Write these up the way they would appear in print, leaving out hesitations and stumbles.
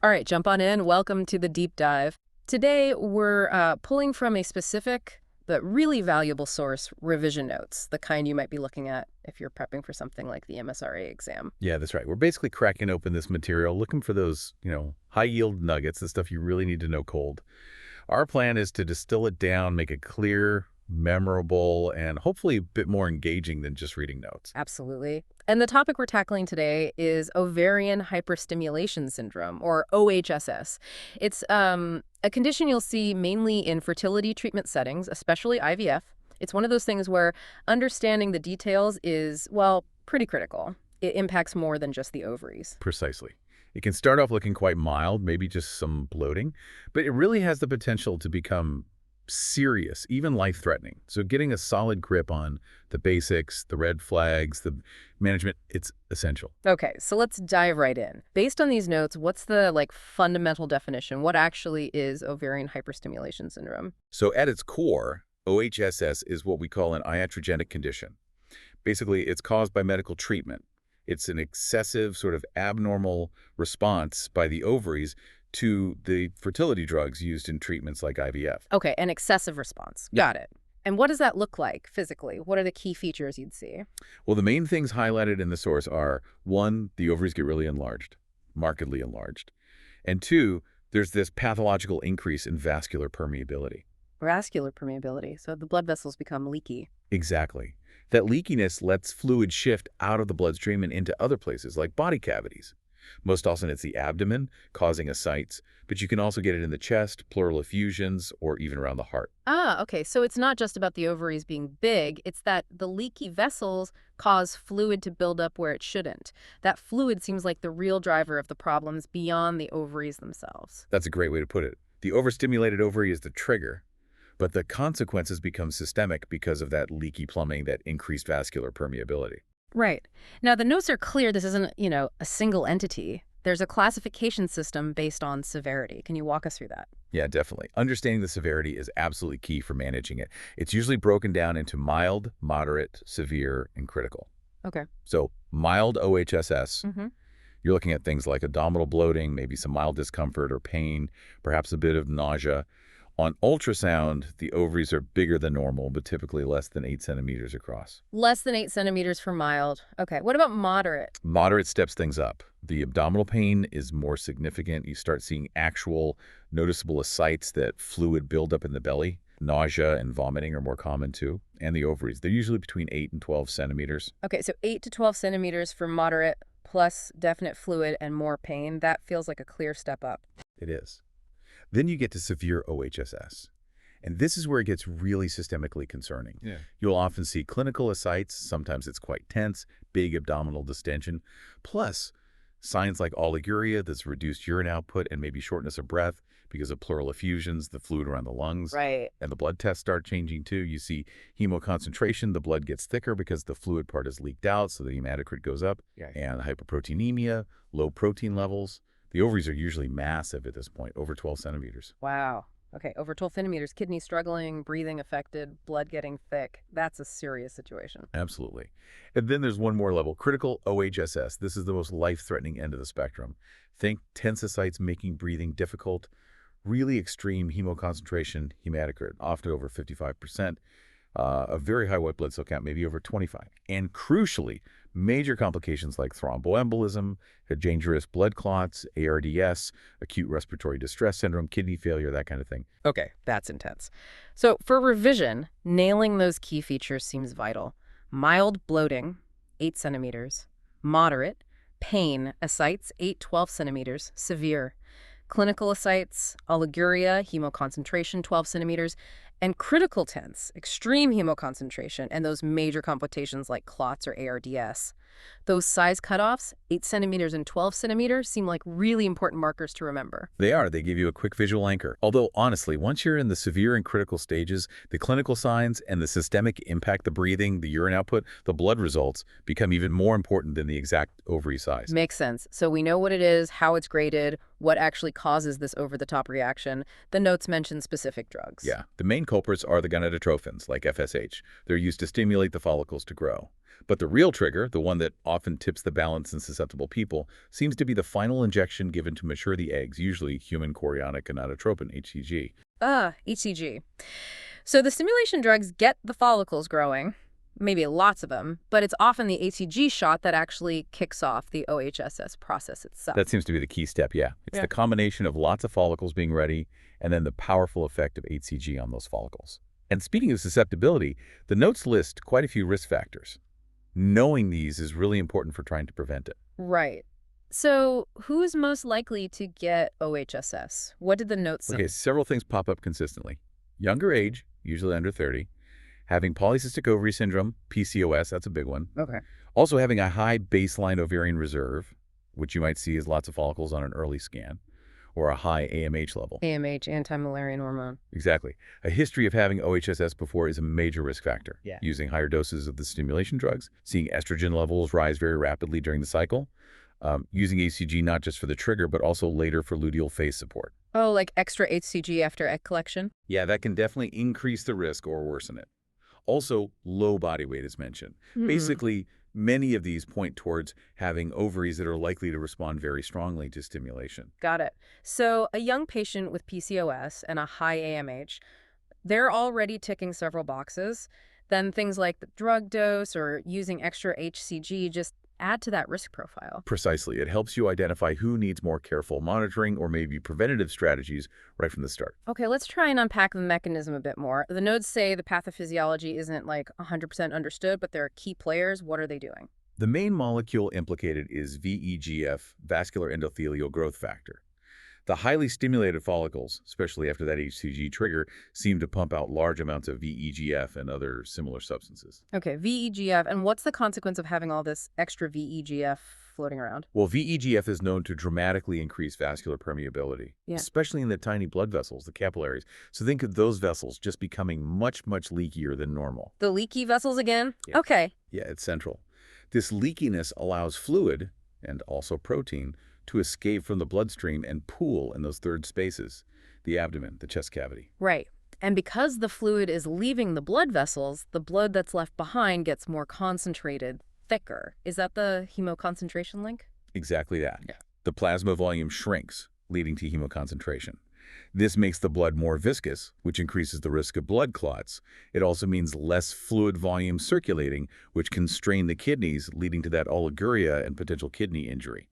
All right, jump on in. Welcome to the deep dive. Today, we're pulling from a specific but really valuable source, revision notes, the kind you might be looking at if you're prepping for something like the MSRA exam. Yeah, that's right. We're basically cracking open this material, looking for those, high-yield nuggets, the stuff you really need to know cold. Our plan is to distill it down, make it clear, memorable, and hopefully a bit more engaging than just reading notes. Absolutely. And the topic we're tackling today is ovarian hyperstimulation syndrome, or OHSS. It's a condition you'll see mainly in fertility treatment settings, especially IVF. It's one of those things where understanding the details is, well, pretty critical. It impacts more than just the ovaries. Precisely. It can start off looking quite mild, maybe just some bloating, but it really has the potential to become serious, even life-threatening. So getting a solid grip on the basics, the red flags, the management, it's essential. Okay, so let's dive right in. Based on these notes, what's the fundamental definition? What actually is ovarian hyperstimulation syndrome? So at its core, OHSS is what we call an iatrogenic condition. Basically, it's caused by medical treatment. It's an excessive, sort of abnormal response by the ovaries to the fertility drugs used in treatments like IVF. Okay, an excessive response. Yep. Got it. And what does that look like physically? What are the key features you'd see? Well, the main things highlighted in the source are, one, the ovaries get really enlarged, markedly enlarged. And two, there's this pathological increase in vascular permeability. Vascular permeability, so the blood vessels become leaky. Exactly. That leakiness lets fluid shift out of the bloodstream and into other places, like body cavities. Most often it's the abdomen, causing ascites, but you can also get it in the chest, pleural effusions, or even around the heart. Ah, okay, so it's not just about the ovaries being big, it's that the leaky vessels cause fluid to build up where it shouldn't. That fluid seems like the real driver of the problems beyond the ovaries themselves. That's a great way to put it. The overstimulated ovary is the trigger, but the consequences become systemic because of that leaky plumbing, that increased vascular permeability. Right. Now, the notes are clear this isn't, a single entity. There's a classification system based on severity. Can you walk us through that? Yeah, definitely. Understanding the severity is absolutely key for managing it. It's usually broken down into mild, moderate, severe, and critical. Okay. So mild OHSS, Mm-hmm. you're looking at things like abdominal bloating, maybe some mild discomfort or pain, perhaps a bit of nausea. On ultrasound, the ovaries are bigger than normal, but typically less than 8 centimeters across. Less than 8 centimeters for mild. Okay. What about moderate? Moderate steps things up. The abdominal pain is more significant. You start seeing actual noticeable ascites, that fluid buildup in the belly. Nausea and vomiting are more common too. And the ovaries, they're usually between 8 and 12 centimeters. Okay, so 8 to 12 centimeters for moderate, plus definite fluid and more pain. That feels like a clear step up. It is. Then you get to severe OHSS. And this is where it gets really systemically concerning. Yeah. You'll often see clinical ascites. Sometimes it's quite tense, big abdominal distension. Plus, signs like oliguria, that's reduced urine output, and maybe shortness of breath because of pleural effusions, the fluid around the lungs. Right. And the blood tests start changing too. You see hemoconcentration, the blood gets thicker because the fluid part is leaked out, so the hematocrit goes up. Yeah. And hyperproteinemia, low protein levels. The ovaries are usually massive at this point, over 12 centimeters. Wow. Okay, over 12 centimeters, kidney struggling, breathing affected, blood getting thick. That's a serious situation. Absolutely. And then there's one more level, critical OHSS. This is the most life-threatening end of the spectrum. Think tense ascites making breathing difficult, really extreme hemoconcentration, hematocrit, often over 55%, a very high white blood cell count, maybe over 25. And crucially, major complications like thromboembolism, dangerous blood clots, ARDS, acute respiratory distress syndrome, kidney failure, that kind of thing. Okay, that's intense. So for revision, nailing those key features seems vital. Mild bloating, 8 centimeters. Moderate, pain, ascites, 8-12 centimeters. Severe, clinical ascites, oliguria, hemoconcentration, 12 centimeters. And critical tense, extreme hemoconcentration, and those major complications like clots or ARDS. Those size cutoffs, 8 centimeters and 12 centimeters, seem like really important markers to remember. They are. They give you a quick visual anchor. Although, honestly, once you're in the severe and critical stages, the clinical signs and the systemic impact, the breathing, the urine output, the blood results, become even more important than the exact ovary size. Makes sense. So we know what it is, how it's graded, what actually causes this over-the-top reaction. The notes mention specific drugs. Yeah. The main culprits are the gonadotropins, like FSH. They're used to stimulate the follicles to grow. But the real trigger, the one that often tips the balance in susceptible people, seems to be the final injection given to mature the eggs, usually human chorionic gonadotropin, HCG. HCG. So the stimulation drugs get the follicles growing, maybe lots of them, but it's often the HCG shot that actually kicks off the OHSS process itself. That seems to be the key step, yeah. It's the combination of lots of follicles being ready and then the powerful effect of HCG on those follicles. And speaking of susceptibility, the notes list quite a few risk factors. Knowing these is really important for trying to prevent it. Right. So who's most likely to get OHSS? What did the notes say? Okay, several things pop up consistently. Younger age, usually under 30. Having polycystic ovary syndrome, PCOS, that's a big one. Okay. Also having a high baseline ovarian reserve, which you might see as lots of follicles on an early scan, or a high AMH level. AMH, anti-Müllerian hormone. Exactly. A history of having OHSS before is a major risk factor. Yeah. Using higher doses of the stimulation drugs, seeing estrogen levels rise very rapidly during the cycle, using HCG not just for the trigger, but also later for luteal phase support. Oh, like extra HCG after egg collection? Yeah, that can definitely increase the risk or worsen it. Also, low body weight is mentioned. Basically, many of these point towards having ovaries that are likely to respond very strongly to stimulation. Got it. So a young patient with PCOS and a high AMH, they're already ticking several boxes. Then things like the drug dose or using extra HCG just add to that risk profile. Precisely. It helps you identify who needs more careful monitoring or maybe preventative strategies right from the start. Okay, let's try and unpack the mechanism a bit more. The nodes say the pathophysiology isn't like 100% understood, but there are key players. What are they doing? The main molecule implicated is VEGF, vascular endothelial growth factor. The highly stimulated follicles, especially after that HCG trigger, seem to pump out large amounts of VEGF and other similar substances. Okay, VEGF. And what's the consequence of having all this extra VEGF floating around? Well, VEGF is known to dramatically increase vascular permeability, especially in the tiny blood vessels, the capillaries. So think of those vessels just becoming much, much leakier than normal. The leaky vessels again? Yeah. Okay. Yeah, it's central. This leakiness allows fluid, and also protein, to escape from the bloodstream and pool in those third spaces, the abdomen, the chest cavity. Right. And because the fluid is leaving the blood vessels, the blood that's left behind gets more concentrated, thicker. Is that the hemoconcentration link? Exactly that. Yeah. The plasma volume shrinks, leading to hemoconcentration. This makes the blood more viscous, which increases the risk of blood clots. It also means less fluid volume circulating, which can strain the kidneys, leading to that oliguria and potential kidney injury.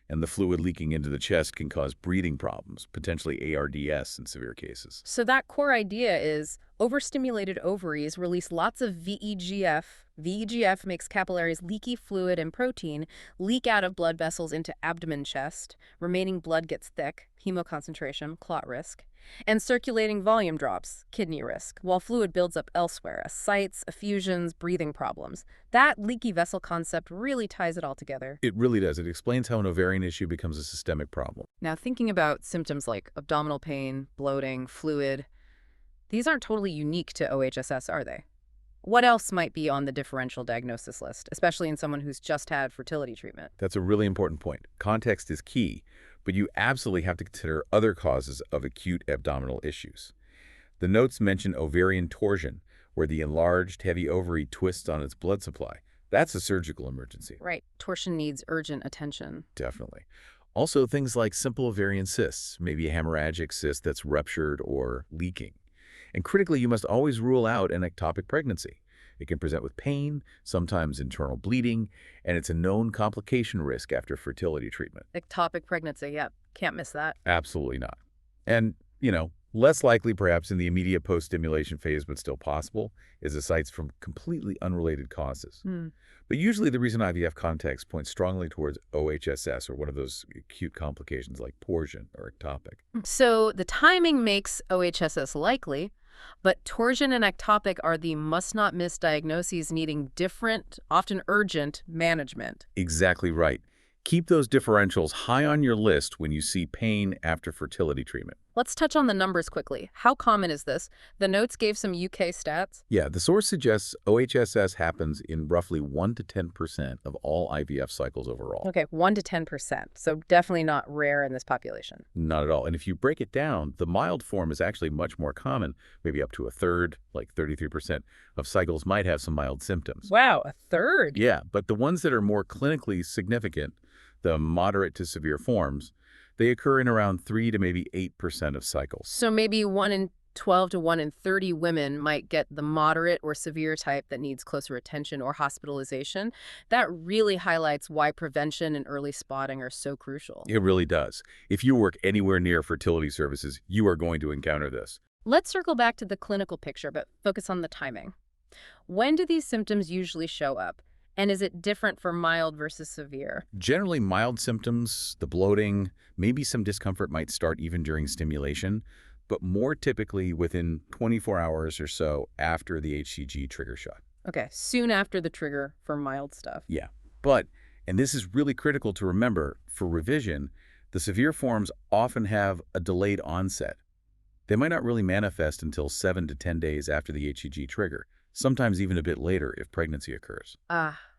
And the fluid leaking into the chest can cause breathing problems, potentially ARDS in severe cases. So that core idea is overstimulated ovaries release lots of VEGF. VEGF makes capillaries leaky fluid and protein leak out of blood vessels into abdomen chest. Remaining blood gets thick, hemoconcentration, clot risk. And circulating volume drops, kidney risk, while fluid builds up elsewhere, ascites, effusions, breathing problems. That leaky vessel concept really ties it all together. It really does. It explains how an ovarian issue becomes a systemic problem. Now, thinking about symptoms like abdominal pain, bloating, fluid, these aren't totally unique to OHSS, are they? What else might be on the differential diagnosis list, especially in someone who's just had fertility treatment? That's a really important point. Context is key, but you absolutely have to consider other causes of acute abdominal issues. The notes mention ovarian torsion, where the enlarged, heavy ovary twists on its blood supply. That's a surgical emergency. Right. Torsion needs urgent attention. Definitely. Also, things like simple ovarian cysts, maybe a hemorrhagic cyst that's ruptured or leaking. And critically, you must always rule out an ectopic pregnancy. It can present with pain, sometimes internal bleeding, and it's a known complication risk after fertility treatment. Ectopic pregnancy, yep. Can't miss that. Absolutely not. And, less likely perhaps in the immediate post-stimulation phase, but still possible, is ascites from completely unrelated causes. But usually the reason IVF context points strongly towards OHSS or one of those acute complications like torsion or ectopic. So the timing makes OHSS likely, but torsion and ectopic are the must-not-miss diagnoses needing different, often urgent, management. Exactly right. Keep those differentials high on your list when you see pain after fertility treatment. Let's touch on the numbers quickly. How common is this? The notes gave some UK stats. Yeah, the source suggests OHSS happens in roughly 1 to 10% of all IVF cycles overall. Okay, 1 to 10%. So definitely not rare in this population. Not at all. And if you break it down, the mild form is actually much more common, maybe up to a third, like 33% of cycles might have some mild symptoms. Wow, a third. Yeah, but the ones that are more clinically significant, the moderate to severe forms, they occur in around 3 to maybe 8% of cycles. So maybe 1 in 12 to 1 in 30 women might get the moderate or severe type that needs closer attention or hospitalization. That really highlights why prevention and early spotting are so crucial. It really does. If you work anywhere near fertility services, you are going to encounter this. Let's circle back to the clinical picture, but focus on the timing. When do these symptoms usually show up? And is it different for mild versus severe? Generally, mild symptoms, the bloating, maybe some discomfort might start even during stimulation, but more typically within 24 hours or so after the HCG trigger shot. Okay, soon after the trigger for mild stuff. Yeah, but, and this is really critical to remember, for revision, the severe forms often have a delayed onset. They might not really manifest until 7 to 10 days after the HCG trigger, sometimes even a bit later if pregnancy occurs.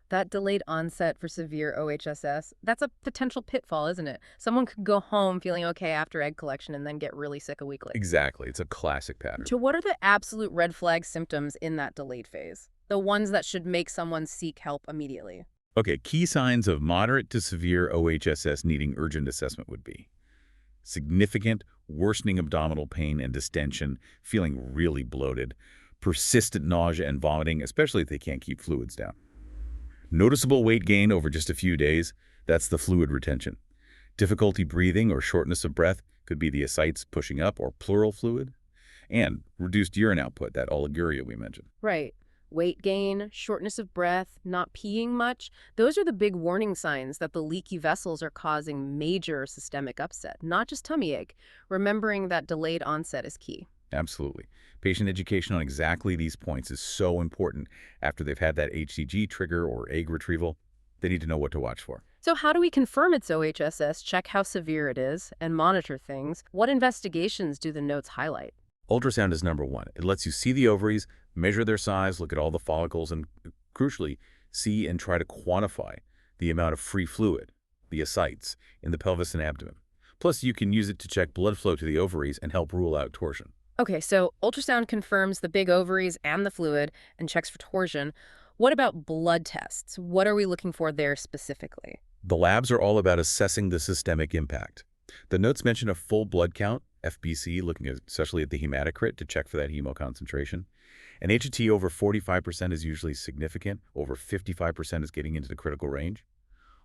That delayed onset for severe OHSS, that's a potential pitfall, isn't it? Someone could go home feeling okay after egg collection and then get really sick a week later. Exactly. It's a classic pattern. So what are the absolute red flag symptoms in that delayed phase? The ones that should make someone seek help immediately. Okay, key signs of moderate to severe OHSS needing urgent assessment would be significant worsening abdominal pain and distension, feeling really bloated, persistent nausea and vomiting, especially if they can't keep fluids down. Noticeable weight gain over just a few days, that's the fluid retention. Difficulty breathing or shortness of breath could be the ascites pushing up or pleural fluid. And reduced urine output, that oliguria we mentioned. Right. Weight gain, shortness of breath, not peeing much. Those are the big warning signs that the leaky vessels are causing major systemic upset, not just tummy ache. Remembering that delayed onset is key. Absolutely. Patient education on exactly these points is so important after they've had that HCG trigger or egg retrieval. They need to know what to watch for. So how do we confirm it's OHSS, check how severe it is, and monitor things? What investigations do the notes highlight? Ultrasound is number one. It lets you see the ovaries, measure their size, look at all the follicles, and crucially, see and try to quantify the amount of free fluid, the ascites, in the pelvis and abdomen. Plus, you can use it to check blood flow to the ovaries and help rule out torsion. Okay, so ultrasound confirms the big ovaries and the fluid and checks for torsion. What about blood tests? What are we looking for there specifically? The labs are all about assessing the systemic impact. The notes mention a full blood count, FBC, looking especially at the hematocrit to check for that hemoconcentration. An HT over 45% is usually significant. Over 55% is getting into the critical range.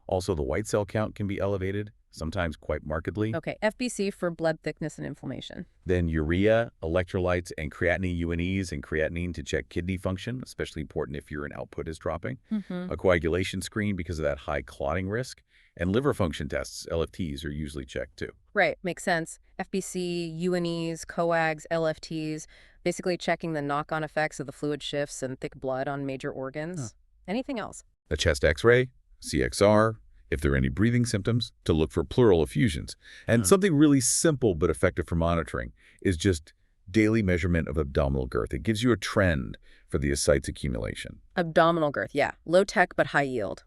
Also, the white cell count can be elevated, sometimes quite markedly. Okay, FBC for blood thickness and inflammation. Then urea, electrolytes, and creatinine UNEs and creatinine to check kidney function, especially important if urine output is dropping. A coagulation screen because of that high clotting risk. And liver function tests, LFTs, are usually checked too. Right, makes sense. FBC, UNEs, coags, LFTs, basically checking the knock-on effects of the fluid shifts and thick blood on major organs. Anything else? A chest x-ray, CXR, if there are any breathing symptoms, to look for pleural effusions. And something really simple but effective for monitoring is just daily measurement of abdominal girth. It gives you a trend for the ascites accumulation. Abdominal girth, yeah. Low tech but high yield.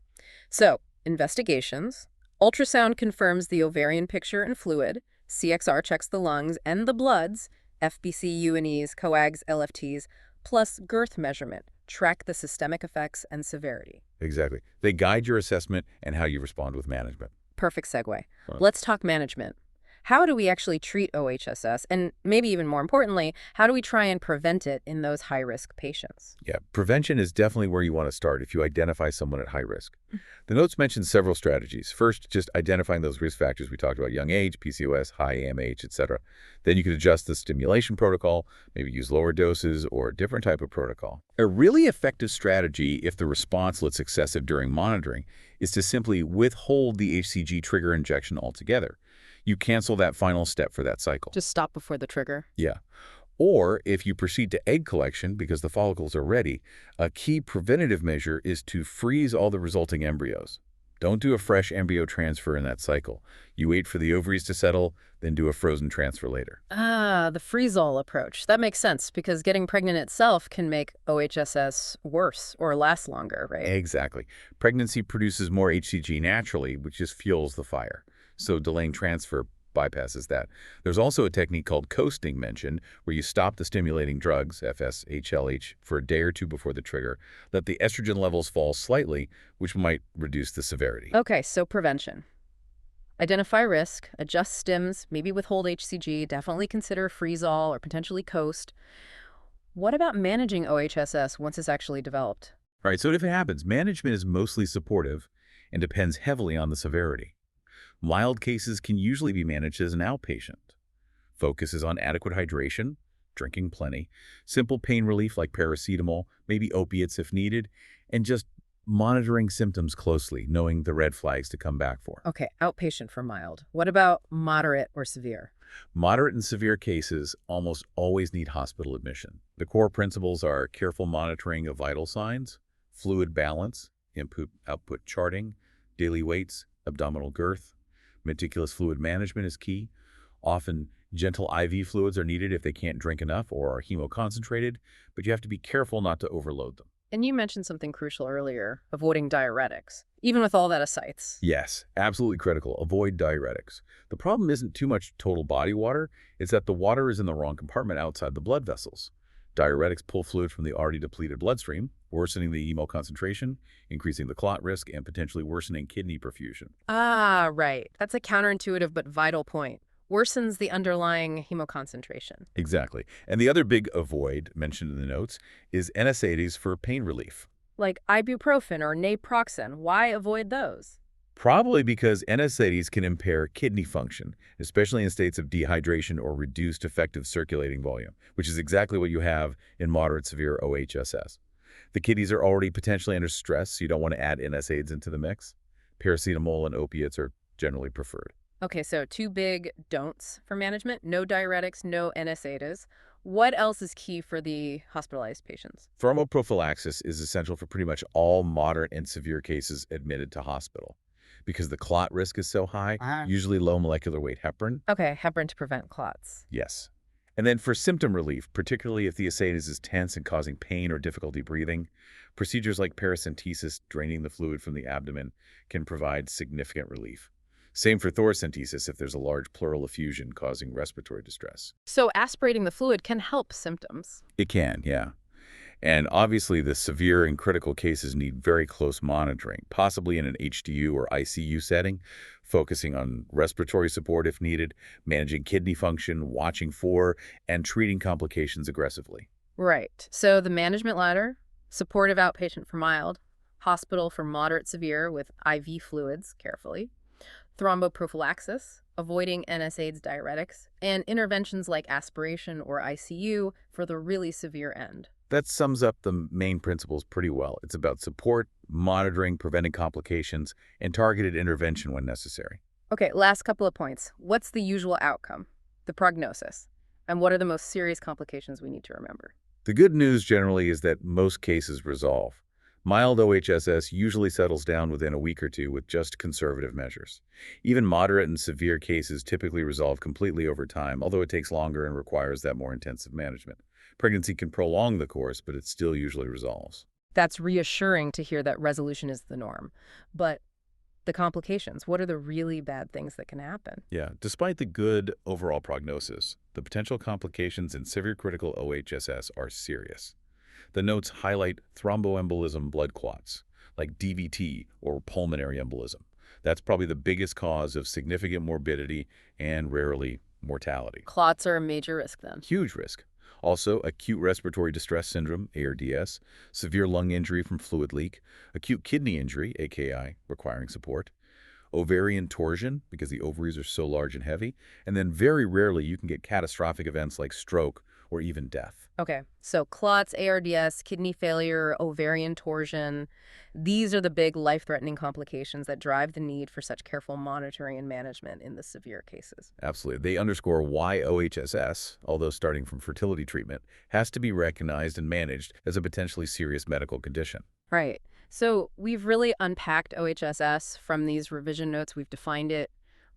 So, investigations. Ultrasound confirms the ovarian picture and fluid. CXR checks the lungs and the bloods. FBC, UNEs, coags, LFTs, plus girth measurement. Track the systemic effects and severity. Exactly. They guide your assessment and how you respond with management. Perfect segue. Let's talk management. How do we actually treat OHSS? And maybe even more importantly, how do we try and prevent it in those high-risk patients? Yeah, prevention is definitely where you want to start if you identify someone at high risk. The notes mention several strategies. First, just identifying those risk factors we talked about: young age, PCOS, high AMH, etc. Then you can adjust the stimulation protocol, maybe use lower doses or a different type of protocol. A really effective strategy, if the response looks excessive during monitoring, is to simply withhold the HCG trigger injection altogether. You cancel that final step for that cycle. Just stop before the trigger. Yeah. Or if you proceed to egg collection because the follicles are ready, a key preventative measure is to freeze all the resulting embryos. Don't do a fresh embryo transfer in that cycle. You wait for the ovaries to settle, then do a frozen transfer later. Ah, the freeze-all approach. That makes sense because getting pregnant itself can make OHSS worse or last longer, right? Exactly. Pregnancy produces more HCG naturally, which just fuels the fire. So delaying transfer bypasses that. There's also a technique called coasting mentioned, where you stop the stimulating drugs, FSH/LH, for a day or two before the trigger, let the estrogen levels fall slightly, which might reduce the severity. Okay, so prevention. Identify risk, adjust stims, maybe withhold HCG, definitely consider freeze-all or potentially coast. What about managing OHSS once it's actually developed? All right, so if it happens, management is mostly supportive and depends heavily on the severity. Mild cases can usually be managed as an outpatient. Focus is on adequate hydration, drinking plenty, simple pain relief like paracetamol, maybe opiates if needed, and just monitoring symptoms closely, knowing the red flags to come back for. Okay, outpatient for mild. What about moderate or severe? Moderate and severe cases almost always need hospital admission. The core principles are careful monitoring of vital signs, fluid balance, input-output charting, daily weights, abdominal girth. Meticulous fluid management is key. Often, gentle IV fluids are needed if they can't drink enough or are hemoconcentrated, but you have to be careful not to overload them. And you mentioned something crucial earlier, avoiding diuretics, even with all that ascites. Yes, absolutely critical. Avoid diuretics. The problem isn't too much total body water, it's that the water is in the wrong compartment outside the blood vessels. Diuretics pull fluid from the already depleted bloodstream, worsening the hemoconcentration, increasing the clot risk, and potentially worsening kidney perfusion. Ah, right. That's a counterintuitive but vital point. Worsens the underlying hemoconcentration. Exactly. And the other big avoid mentioned in the notes is NSAIDs for pain relief. Like ibuprofen or naproxen. Why avoid those? Probably because NSAIDs can impair kidney function, especially in states of dehydration or reduced effective circulating volume, which is exactly what you have in moderate severe OHSS. The kidneys are already potentially under stress, so you don't want to add NSAIDs into the mix. Paracetamol and opiates are generally preferred. Okay, so two big don'ts for management. No diuretics, no NSAIDs. What else is key for the hospitalized patients? Thromoprophylaxis is essential for pretty much all moderate and severe cases admitted to hospital. Because the clot risk is so high, usually low molecular weight heparin. Okay, heparin to prevent clots. Yes. And then for symptom relief, particularly if the ascites is tense and causing pain or difficulty breathing, procedures like paracentesis, draining the fluid from the abdomen, can provide significant relief. Same for thoracentesis if there's a large pleural effusion causing respiratory distress. So aspirating the fluid can help symptoms. It can, yeah. And obviously, the severe and critical cases need very close monitoring, possibly in an HDU or ICU setting, focusing on respiratory support if needed, managing kidney function, watching for, and treating complications aggressively. Right. So the management ladder, supportive outpatient for mild, hospital for moderate severe with IV fluids carefully, thromboprophylaxis, avoiding NSAIDs diuretics, and interventions like aspiration or ICU for the really severe end. That sums up the main principles pretty well. It's about support, monitoring, preventing complications, and targeted intervention when necessary. Okay, last couple of points. What's the usual outcome? The prognosis. And what are the most serious complications we need to remember? The good news generally is that most cases resolve. Mild OHSS usually settles down within a week or two with just conservative measures. Even moderate and severe cases typically resolve completely over time, although it takes longer and requires that more intensive management. Pregnancy can prolong the course, but it still usually resolves. That's reassuring to hear that resolution is the norm. But the complications, what are the really bad things that can happen? Yeah, despite the good overall prognosis, the potential complications in severe critical OHSS are serious. The notes highlight thromboembolism blood clots, like DVT or pulmonary embolism. That's probably the biggest cause of significant morbidity and rarely mortality. Clots are a major risk then. Huge risk. Also, acute respiratory distress syndrome, ARDS, severe lung injury from fluid leak, acute kidney injury, AKI, requiring support, ovarian torsion, because the ovaries are so large and heavy, and then very rarely you can get catastrophic events like stroke or even death. Okay, so clots, ARDS, kidney failure, ovarian torsion, these are the big life-threatening complications that drive the need for such careful monitoring and management in the severe cases. Absolutely. They underscore why OHSS, although starting from fertility treatment, has to be recognized and managed as a potentially serious medical condition. Right. So we've really unpacked OHSS from these revision notes. We've defined it,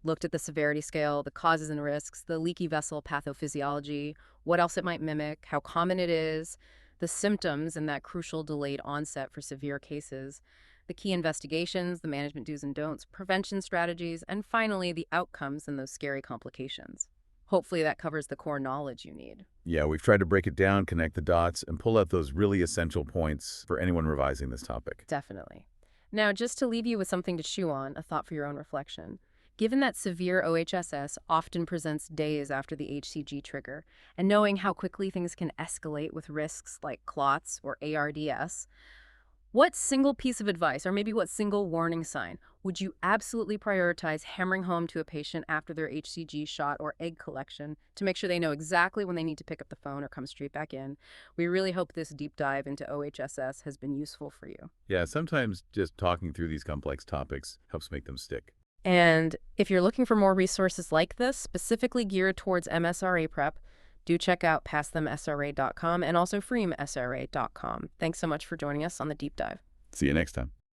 looked at the severity scale, the causes and risks, the leaky vessel pathophysiology, what else it might mimic, how common it is, the symptoms and that crucial delayed onset for severe cases, the key investigations, the management do's and don'ts, prevention strategies, and finally the outcomes and those scary complications. Hopefully that covers the core knowledge you need. Yeah, we've tried to break it down, connect the dots, and pull out those really essential points for anyone revising this topic. Definitely. Now, just to leave you with something to chew on, a thought for your own reflection. Given that severe OHSS often presents days after the HCG trigger, and knowing how quickly things can escalate with risks like clots or ARDS, what single piece of advice, or maybe what single warning sign, would you absolutely prioritize hammering home to a patient after their HCG shot or egg collection to make sure they know exactly when they need to pick up the phone or come straight back in? We really hope this deep dive into OHSS has been useful for you. Yeah, sometimes just talking through these complex topics helps make them stick. And if you're looking for more resources like this, specifically geared towards MSRA prep, do check out passthemsra.com and also freemsra.com. Thanks so much for joining us on the deep dive. See you next time.